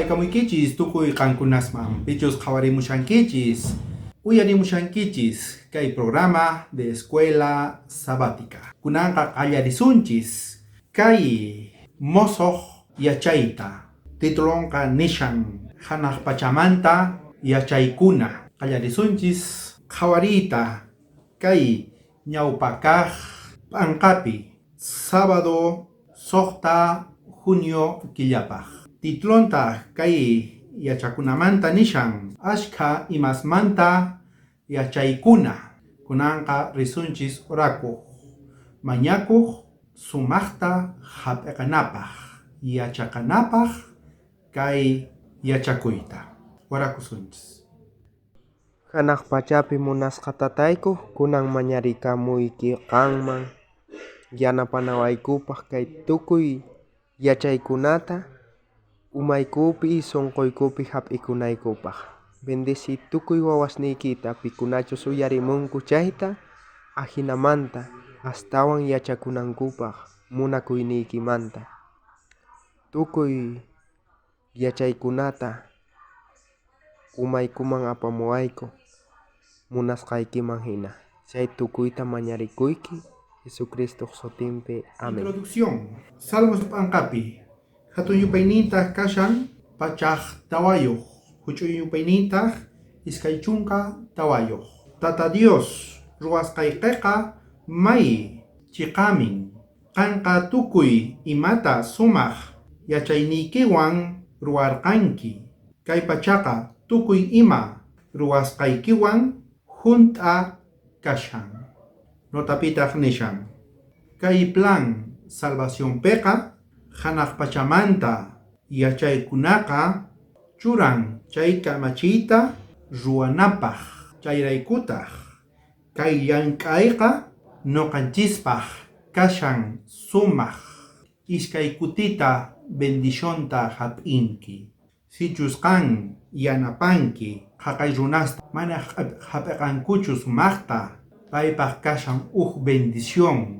Paykamuykichistukuy qankunasman pichus qhawarimushankichis uyarimushankichis kay programa de escuela sabática kunanqa qallarisunchis kay mosoq yachayta titulunqa nishan hanaq pachamanta yachaykuna qallarisunchis qhawariyta kay ñawpakaq p'anqapi sábado suqta junio killapaq titulunta kay yachakunamanta nishan ashkha imasmanta yachaykuna kunanqa risunchis orakuq mañakuq sumaqta hap'iqanapaq yachaqanapaq kay yachakuyta warakusunchis. Hanaq pachapi munasqa tataykuq kunan mañarikamuyki qanman yanapanawaykupaq kay tukuy yachaykunata umaykupi sunquykupi hap'ikunaykupaq. Bendeci tukuy wawasniykita pikunachus uyarimunku chayta ahinamanta astawan yachakunankupaq munakuyniykimanta. Tukuy yachaykunata umaykuman apamuwayku munasqaykiman hina. Chay tukuyta mañarikuyki Jesucristo sutinpi. Amén. Introducción. Salmos p'anqapi hatun yupayniytaq kashan pachaq tawayuq huch'uy yupayniytaq iskay chunka tawayuq. Tata Dios ruwasqayqiqa may chiqamin qanqa tukuy imata sumaq yachayniykiwan ruwarqanki. Kay pachaqa tukuy ima ruwasqaykiwan hunt'a kashan. Notapitaq nishan kay plan salvacionpiqa hanaq pachamanta yachaykunaqa churan chay kamachiyta ruwanapaq chayraykutaq kay llank'ayqa ñuqanchispaq kashan sumaq iskay kutita bendicionta hap'inki sichus qan yanapanki haqay runasta mana hap'iqankuchu sumaqta paypaq kashan bendición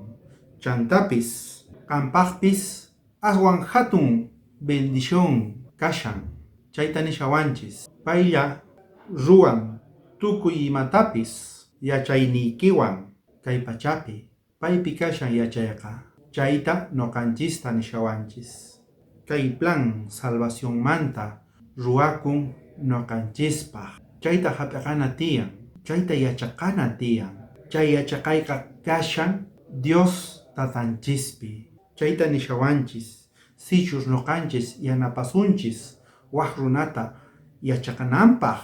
chantapis qanpaqpis aswan hatun bendición kashan chayta nishawanchis paylla ruwan tukuy imatapis yachayniykiwan kay pachapi paypi kashan yachayqa chayta ñuqanchista nishawanchis kay plan salvacionmanta ruwakun ñuqanchispaq chayta hap'iqana tiyan chayta yachaqana tiyan chay yachaqayqa kashan Dios tatanchispi chayta nishawanchis sichus ñuqanchis yanapasunchis waq runata yachaqananpaq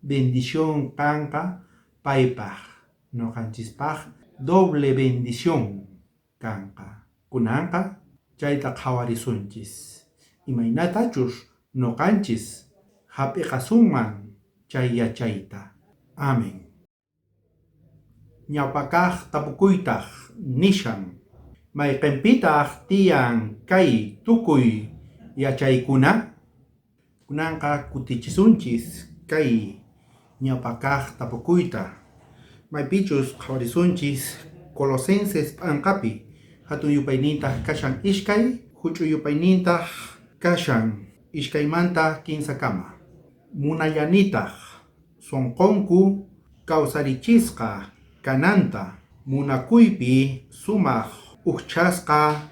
bendición kanqa paypaq ñuqanchispaq doble bendición kanqa kunanqa chayta qhawarisunchis imaynatachus ñuqanchis hap'iqasunman chay yachayta. Amén. Ñawpakaq tapukuytaq nishan mayqinpitaq tiyan kay tukuy yachaykuna kunanqa kutichisunchis kay ñawpakaq tapukuyta maypichus qhawarisunchis Colosenses p'anqapi hatun yupayniytaq kashan ishkay huch'uy yupayniytaq kashan ishkaymanta kinsakama munayanitaq sunqunku kawsarichisqa kananta munakuypi sumaq uchasqa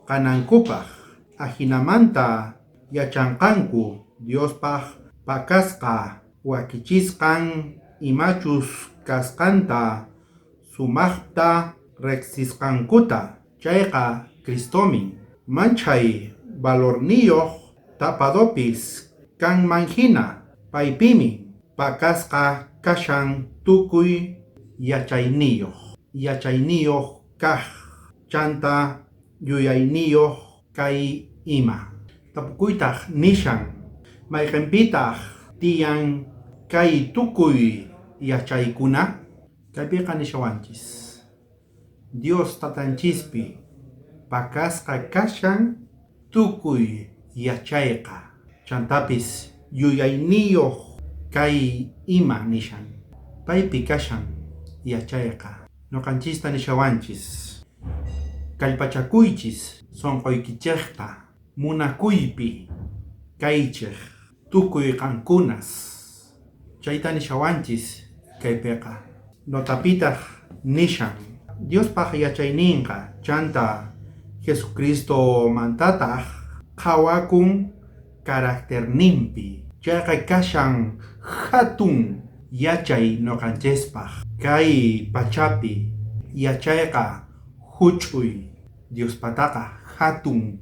kanankupaq ahinamanta yachanqanku Diospaq pakasqa wakichisqan imachus kasqanta sumaqta reqsisqankuta chayqa Cristomin manchay valorniyuq tapadopis kanman hina paypimi pakasqa kashan tukuy yachayniyuq kaq chanta yuyayniyuq kay ima tapukuytaq nishan mayqinpitaq tiyan kay tukuy yachaykuna kaypiqa nishawanchis Dios tatanchispi pakasqa kashan tukuy yachayqa chantapis yuyayniyuq kay ima nishan paypi kashan yachayqa ñuqanchista nishawanchis kallpachakuychis sunquykichikta munakuypi kaychik tukuy qankunas chayta nishawanchis kaypiqa notapitaq nishan Diospaq yachayninqa chanta Jesucristo mantataq qhawakun carácterninpi chayqa kashan hatun yachay noqanchispaq kay pachapi yachayqa huch'uy Diospataqa hatun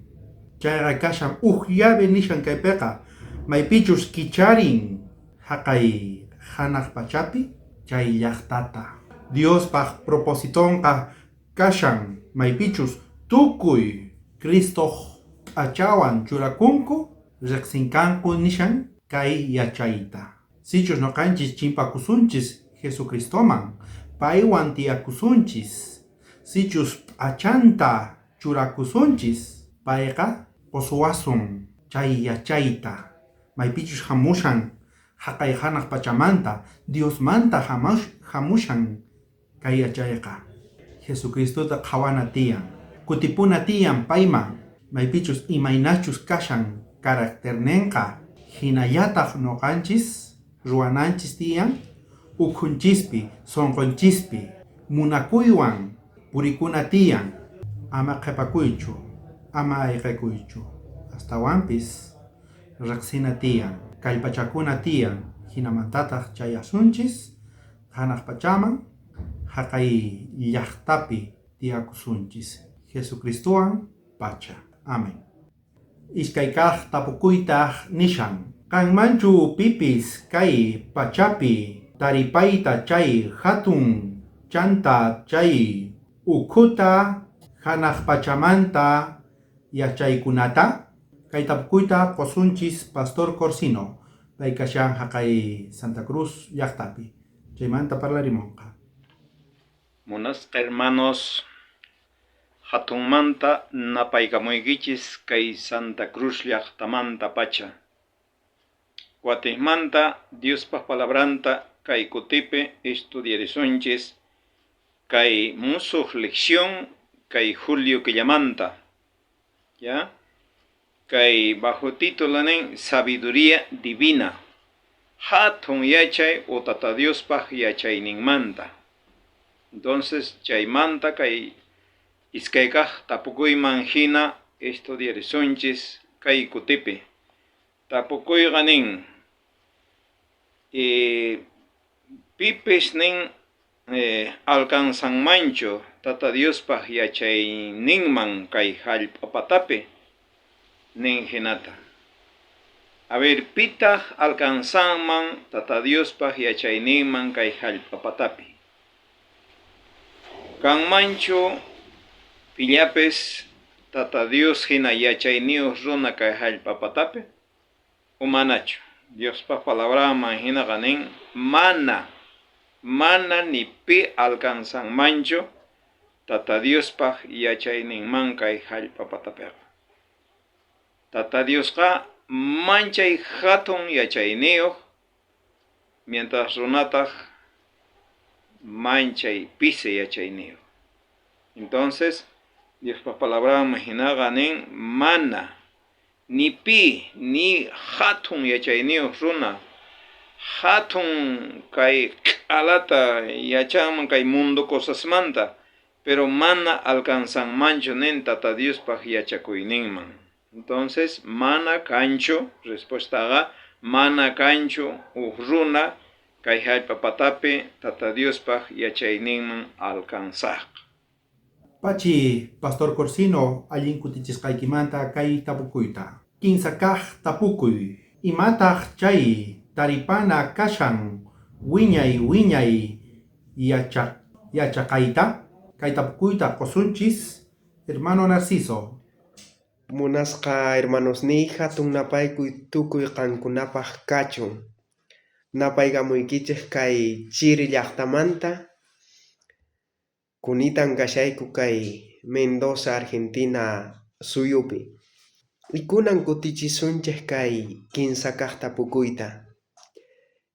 chayqa kashan llave nishan kaypiqa maypichus kicharin haqay hanaq pachapi chay llaqtata Diospaq propósitonqa kashan maypichus tukuy Cristoq p'achawan churakunku riqsinkanku nishan kay yachayta sichus noqanchis chimpakusunchis Jesucristoman paywan tiyakusunchis sichus p'achanta churakusunchis payqa pusuwasun chay yachayta maypichus hamushan haqay hanaq pachamanta Diosmanta hamushan kay yachayqa Jesucristota qhawana tiyan kutipuna tiyan payman maypichus imaynachus kashan carácterninqa hinallataq noqanchis ruwananchis tiyan ukhunchispi sonqonchispi munakuywan purikuna tiyan ama qhipakuychu ama ayqikuychu astawanpis riqsina tiyan kallpachakuna tiyan hinamantataq chay asunchis hanaq pachaman haqay llaqtapi tiyakusunchis Jesucristuwan pacha amén iskay kaq tapukuytaq nishan kanmanchu pipis kay pachapi taripayta chay hatun chanta chay ukhuta hanaq pachamanta yachaykunata kay tapukuyta qosunchis Pastor Corsino pay kashan haqay Santa Cruz llaqtapi chaymanta parlarimunqa Munasqa hermanos hatunmanta napaykamuykichis kay Santa Cruz llaqtamanta pacha Guatemanta Diospaq palabranta kay kutipi estudiarisunchis kay musuq lección kay Julio killamanta ya kay bajo título nin sabiduría divina hatun yachay o tata Diospaq yachayninmanta entonces chaymanta kay iskaykaq tapukuyman hina estudiarisunchis kay kutipi tapukuyqa nin pipis nin alcanzanmanchu tata Diospaq yachayninman kay hallp'apatapi nin hinata a ver pitaq alcanzanman tata Diospaq yachayninman kay hallp'apatapi kanmanchu pillapis tata Dios hina yachayniyuq runa kay hallp'apatapi o manachu Diospaq palabraman hinaqa nin mana ni pi alcanzanmanchu tata Diospaq yachayninman kay hallp'apatapiqa tata Diosqa manchay hatun yachayniyuq mientras runataq manchay pisi yachayniyuq entonces Diospaq palabraman hinaqa nin mana ni pi ni hatun yachayniyuq runa hatun kay alata yachanman kay mundo cosasmanta pero mana alcanzanmanchu nin tata Diospaq yachakuyninman entonces mana kanchu respuestaqa mana kanchu uq runa kay hallp'apatapi tata Diospaq yachayninman alcanzaq Pachi Pastor Corsino allin kutichisqaykimanta kay tapukuyta kinsa kaq tapukuy imataq chay taripana kashan wiñay yachaqayta kay tapukuyta qosunchis hermano Narciso Munasqa hermanosniy hatun napaykuy tukuy qankunapaq kachun napaykamuykichik kay Chiri llaqtamanta kunitan kashayku kay Mendoza Argentina suyupi y kunan kutichisunchik kay kinsa kaq tapukuyta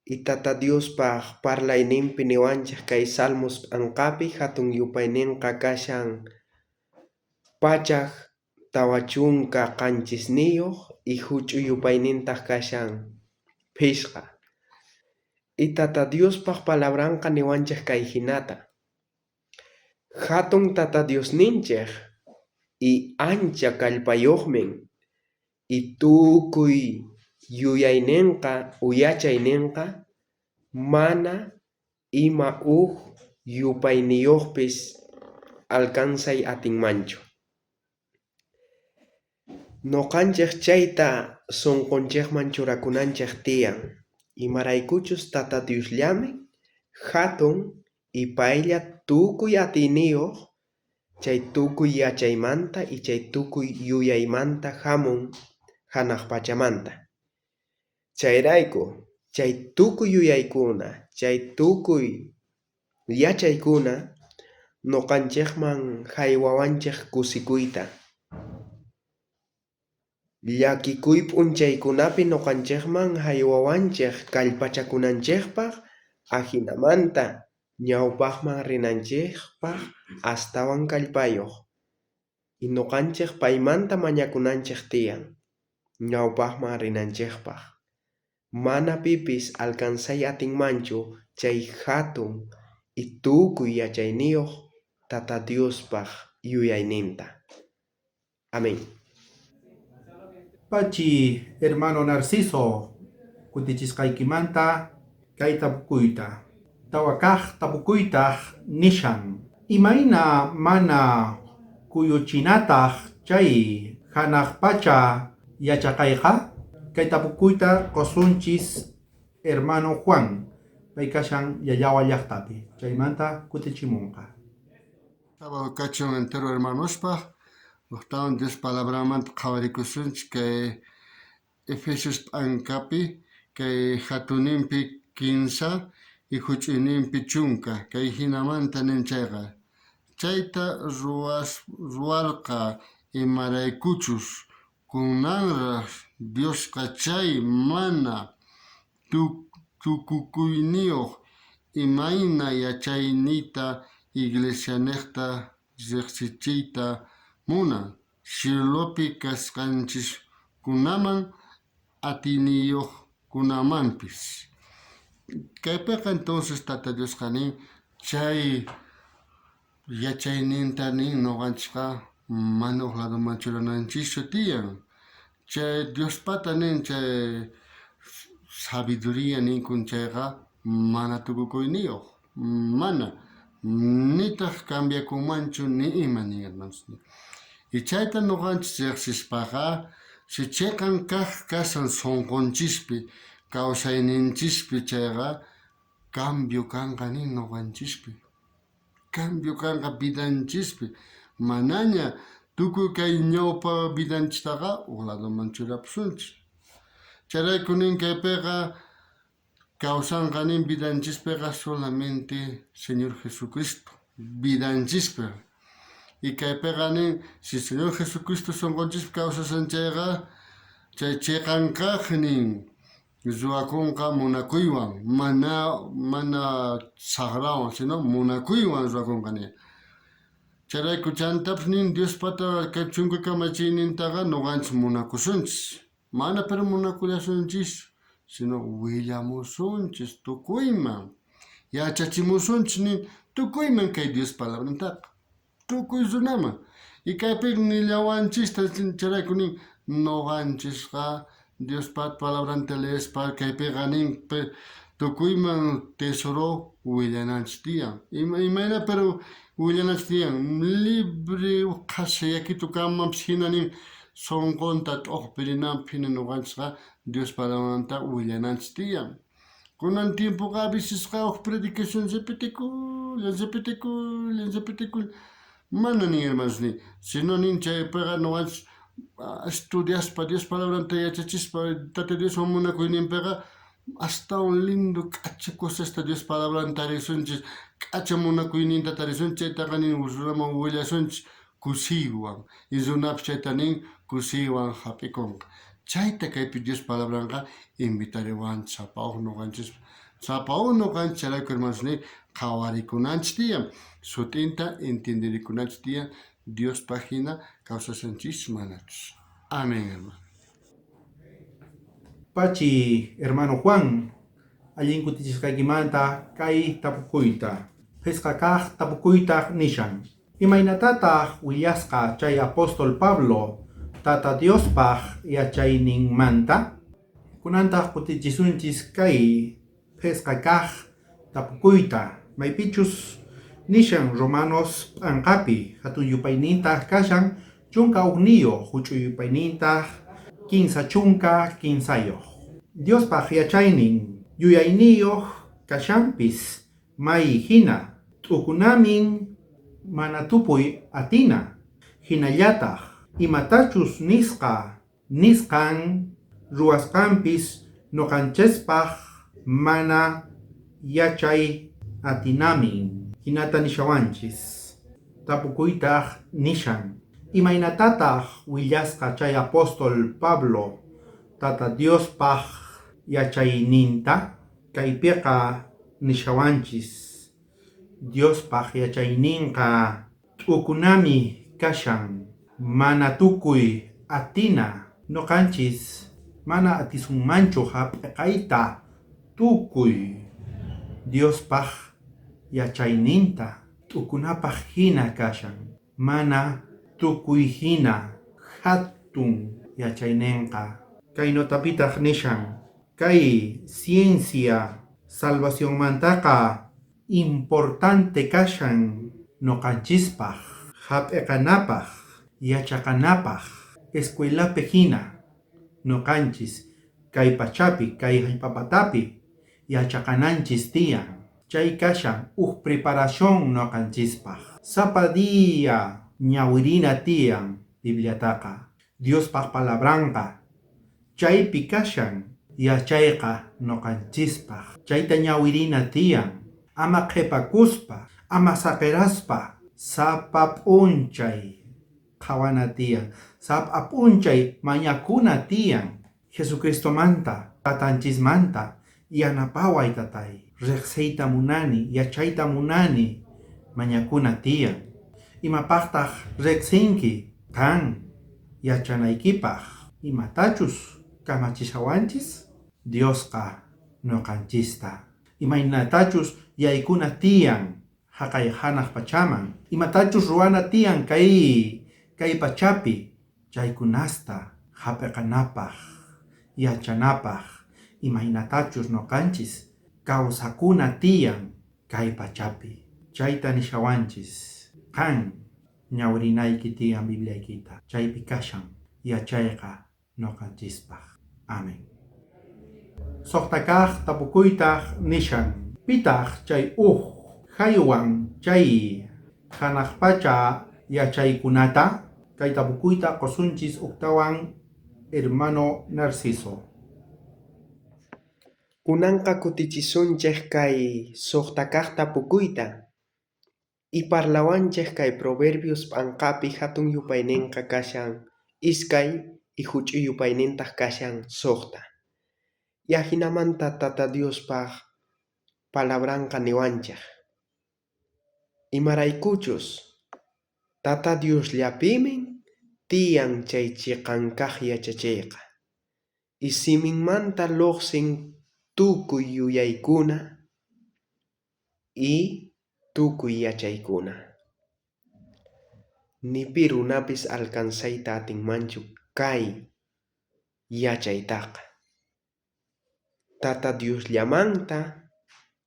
y tata Diospaq parlayninpi niwanchik kay Salmos anqapi hatun yupayninqa kashan pachaq tawa chunka qanchisniyuq y huch'u yupaynintaq kashan phishqa. Y tata Diospaq palabranqa niwanchik kay hinata. Hatun tata Diosninchik y ancha kallpayuqmin y tukuy yuyayninqa uyachayninqa mana ima yupayniyuqpis alcanzay atinmanchu. Noqanchik chayta sunqunchikman churakunanchik tiyan. Imaraykuchus tata Diosllami hatun y paylla tukuy atiniyuq chay tukuy yachaymanta y chay tukuy yuyaymanta hamun hanaq pachamanta. Chayrayku chay tukuy yuyaykuna, chay tukuy yachaykuna noqanchikman haywawanchik kusikuyta. Llakikuy p'unchaykunapi noqanchikman haywawanchik kallpachakunanchikpaq ahinamanta ñawpaqman rinanchikpaq astawan kallpayuq. Y noqanchik paymanta mañakunanchik tiyan ñawpaqman rinanchikpaq. Mana pipis alcanzay atinmanchu chay hatun y tukuy yachayniyuq tata Diospaq yuyayninta. Amén. Pachi, hermano Narciso, kutichisqaykimanta kay tapukuyta. Tawakaq tapukuytaq nishan. Imayna mana kuyuchinataq chay hanaq pacha yachaqayqa? Kay tapukuyta qosunchis hermano Juan, pay kashan Yayawa llaqtapi. Chaymanta kutichimunqa. Kachun entero hermanospaq, Gustawan Dios palabramanta qhawarikusunchik kay Efesios p'ankapi kay hatuninpi 15 y huch'uyninpi chunka kay hinamanta ninchayqa. Chayta ruwarqa imaraykuchus kunanraq Diosqa chay mana tukukuyniyuq imayna yachayniyta iglesianiqta riqsichiyta munan cielo,pi kasqanchiskunaman atiniyuqkunamanpis. Kaypiqa entonces tata Diosqa nin chay yachayninta nin noqanchikqa mana huk ladoman churananchischu tiyan. Chay Diospata nin chay sabiduría ninkun chayqa mana tukukuyniyuq, mana nitaq cambiakunmanchu ni ima nin hermanos. Y chayta noqanchik riqsispaqa si chayqan kasan sunqunchikpi kawsayninchispi chayqa cambio kanqa nin noqanchispi. Cambio kanqa vidanchispi. Manaña tukuy kay ñawpa vidanchiktaqa huk ladoman churapusunchik. Chayrayku nin kaypiqa kawsanqa nin vidanchispiqa solamente Señor Jesucristo vidanchispi. Y kaypiqa nin si Señor Jesucristo sunqunchikpi kawsasanchayqa chay chayqankaq nin ruwakunqa munakuywan mana sagrawan sino munakuywan ruwakunqa nin. Chayrayku chaytapas nin Diospata kay chunka kamachiynintaqa noqanchik munakusunchis. Mana pero munakullasunchis sino willamusunchis tukuyman. Yachachimusunchis nin tukuyman kay Dios palabrantaqa. Tukuy runaman. Y kaypi nillawanchista chayrayku nin noqanchisqa Diospat palabranta leespa kaypiqa nin tukuyman tesoro willananchis tiyan. Imayna pero willananchis tiyan. Libre qhasha yakitu kanmanpis hina nin sunqunta t'uqpi rinanpi hina noqanchisqa Dios palabranta willananchis tiyan. Kunan tiempoqa a vecesqa huk predicación repetikul mana nin hermanos nin, sino nin chaypiqa noqanchis estudiaspa Dios palabranta yachachispa tata Dioswan munakuyninpiqa astawan lindo k'acha cosasta Dios palabranta tarisunchis, k'acha munakuyninta tarisunchis, chaytaqa nin runaman willasunchis kusiywan y runapas chayta nin kusiywan hap'ikunqa. Chayta kaypi Dios palabranqa invitariwanchis sapawaq noqanchis chayrayku hermanos nin qhawarikunanchis tiyan, sutinta entenderikunanchis tiyan Dios página kawsasanchis manachus. Amén hermano. Pachi hermano Juan, allin kutichishkaykimanta kay tapukuyta. Pesqakaq tapukuyta nishan. Imaynatataq willasqa chay apóstol Pablo tata Diospaq yachayninmanta. Kunantaq kutichisunchis kay pesqakaq tapukuyta. Maypichus nishan Romanos anqapi hatun yupaynintaq kashan chunka ugniyo huch'uyupaynintaq kinsa chunka kinsayoq. Diospaq yachaynin yuyayniyoq kashanpis may hina t'ukunamin mana tupuy atina hinallataq imatachus nisqan ruwasqanpis noqanchespaq mana yachay atinamin hinata nishawanchis tapukuytaq nishan imaynatataq willasqa chay apóstol Pablo tata Diospaq yachayninta kaypiqa nishawanchis Diospaq yachayninqa t'ukunami kashan mana tukuy atina noqanchis mana atisunmanchu hap'aqayta tukuy Diospaq yachayninta t'ukunapaq hina kashan mana tukuy hina hatun yachayninqa kay notapitaq nishan kay ciencia salvacionmantaqa importante kashan noqanchispaq hap'iqanapaq yachaqanapaq escuelapi hina noqanchis kay pachapi kay hallp'apatapi yachaqananchis tiyan chay kashan preparación noqanchispaq sapa día ñawirina tiyan Bibliataqa Diospaq palabranqa chaypi kashan yachayqa noqanchispaq chayta ñawirina tiyan ama qhipakuspa ama saqiraspa sapa p'unchay qhawana tiyan sapa p'unchay mañakuna tiyan Jesucristomanta tatanchismanta yanapaway tatay riqsiyta munani yachayta munani mañakuna tiyan imapaqtaq riqsinki kan yachanaykipaq imatachus kamachishawanchis Diosqa noqanchista imaynatachus yaykuna tiyan haqay hanaq pachaman imatachus ruwana tiyan kay pachapi chaykunasta hap'iqanapaq yachanapaq imaynatachus noqanchis kawsakuna tiyan kay pachapi chayta nishawanchis kan ñawirinayki tiyan Bibliaykita chaypi kashan yachayqa noqanchispaq. Amén. Soqtakaq tapukuytaq nishan pitaq chay haywan chay hanaq pacha yachaykunata kay tapukuyta qosunchis uktawan hermano Narciso. Kunanqa kutichisunchik kay suqtakaq tapukuyta y parlawanchik kay proverbios p'anqapi hatun yupayninqa kashan iskay y huch'uy yupaynintaq kashan suqta. Yahinamanta tata Diospaq palabranqa niwanchik. Imaraykuchus tata Diosllapimin tiyan chay chiqankaq yachachayqa. Y siminmanta lluqsin tukuy yuyaykuna y tukuy yachaykuna. Nipi runapis alcanzayta atinmanchu kay yachaytaqa. Tata Diosllamanta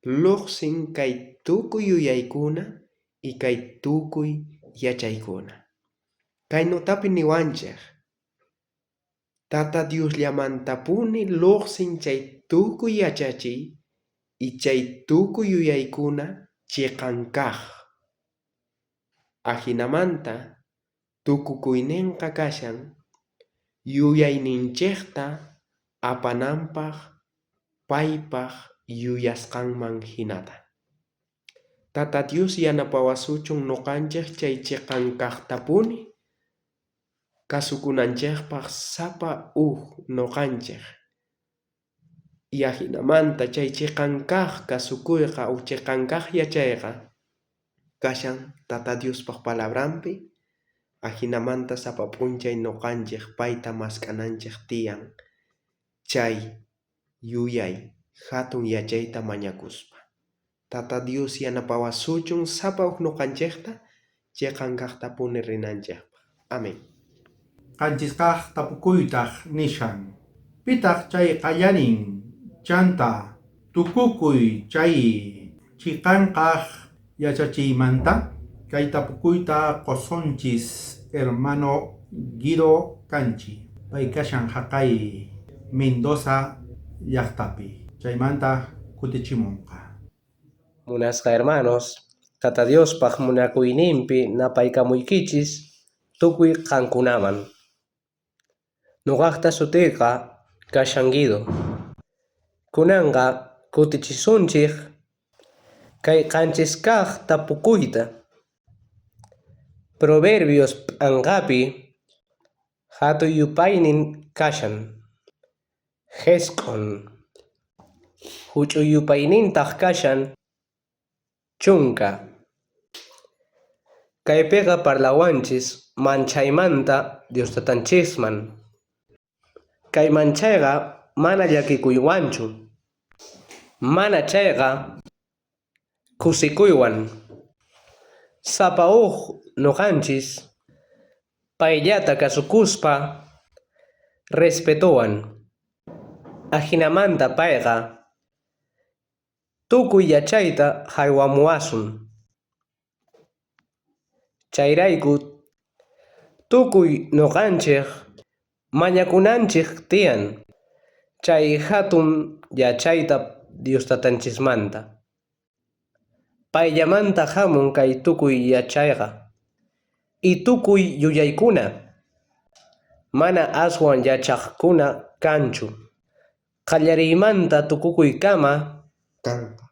lluqsin kay tukuy yuyaykuna y kay tukuy yachaykuna. Kay notapi niwanchik. Tata Diosllamantapuni lluqsin chay tukuy yachachiy y chay tukuy yuyaykuna chiqankaq. Ahinamanta tukukuyninqa kashan yuyayninchikta apananpaq paypaq yuyasqanman hinata. Tata Dios yanapawasuchun noqanchik chay chiqankaqtapuni kasukunanchikpaq sapa noqanchik. Yahinamanta chay chiqankaq kasukuyqa o chiqankaq yachayqa kashan tata Diospaq palabranpi ahinamanta sapa p'unchay noqanchik payta maskananchik tiyan chay yuyay hatun yachayta mañakuspa. Tata Dios yanapawasuchun sapa uqnuqanchikta chiqankaqta puni rinanchikpa. Amén. Qanchiskaq tapukuytaq nishan. Pitaq chay qallarin chanta tukukuy chay chiqanqaq yachachiymanta. Kay tapukuyta qosunchis hermano Guido kanchi. Pay kashan haqay Mendoza llaqtapi. Chaymanta kutichimunqa. Munasqa hermanos, Tata Diospaq munakuyninpi napaykamuykichis tukuy qankunaman. Nuqaqta sutiyqa kashan Guido. Kunanqa kutichisunchik kay qanchiskaq tapukuyta. Proverbios p'anqapi hatuy yupaynin kashan. Hesq'un huch'uy yupaynintaq kashan chunka. Kaypiqa parlawanchis manchaymanta Dios tatanchisman. Kay manchayqa mana llakikuywanchu. Mana chayqa kusikuywan. Sapa nuqanchis payllata kasukuspa respetuwan. Ahinamanta payqa tukuy yachayta haywamuwasun. Chayrayku tukuy nuqanchik mañakunanchik tiyan chay hatun yachayta Dios tatanchismanta. Payllamanta hamun kay tukuy yachayqa y tukuy yuyaykuna. Mana aswan yachaqkuna kanchu. Qallariymanta tukukuykama Kanqa.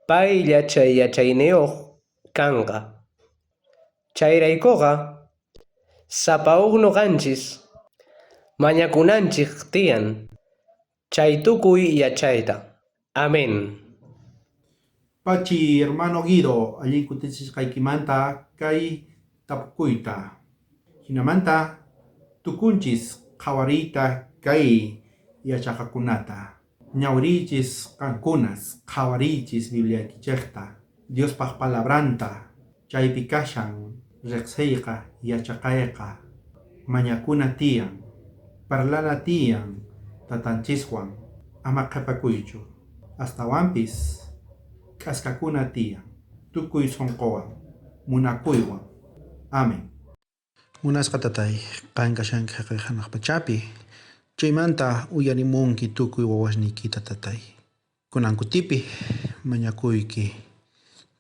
paylla chay yachayniyuq kanqa. Chayraykuqa sapa nuqanchis mañakunanchik tiyan chay tukuy yachayta. Amén. Pachi hermano Guido allí kutichishqaykimanta kay tapukuyta. Hinamanta tukunchis qhawariyta kay yachaqakunata. Ñawrichis qankunas qhawariychis Bibliakichikta. Diospaq palabranta chaypi kashan riqsiyqa yachaqayqa mañakuna tiyan. Parlana tiyan tatanchiswan ama qhipakuychu. Astawanpis k'askakuna tiyan. Tukuy sunquwan munakuywan. Amén. Munasqa tatay, qan kashanki haqay hanaq pachapi. Chaymanta uyarimunki tukuy wawasniykita tatay. Kunan kutipi mañakuyki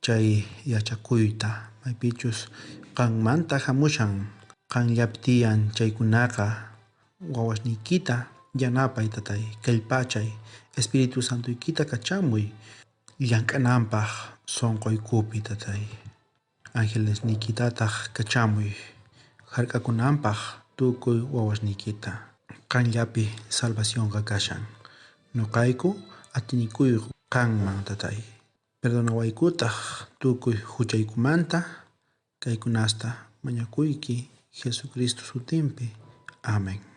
chay yachakuyta maypichus qanmanta hamushan qanllapi tiyan chaykunaqa wawasniykita yanapay tatay kallpachay Espiritu Santuykita kachamuy llank'ananpaq sunquykupi tatay. Angelesniykitataq kachamuy hark'akunanpaq tukuy wawasniykita. Qanllapi salvacionqa kashan. Nuqayku atinikuyku qanman tatay. Perdonawaykutaq tukuy huchaykumanta kaykunasta mañakuyki Jesucristo sutinpi. Amén.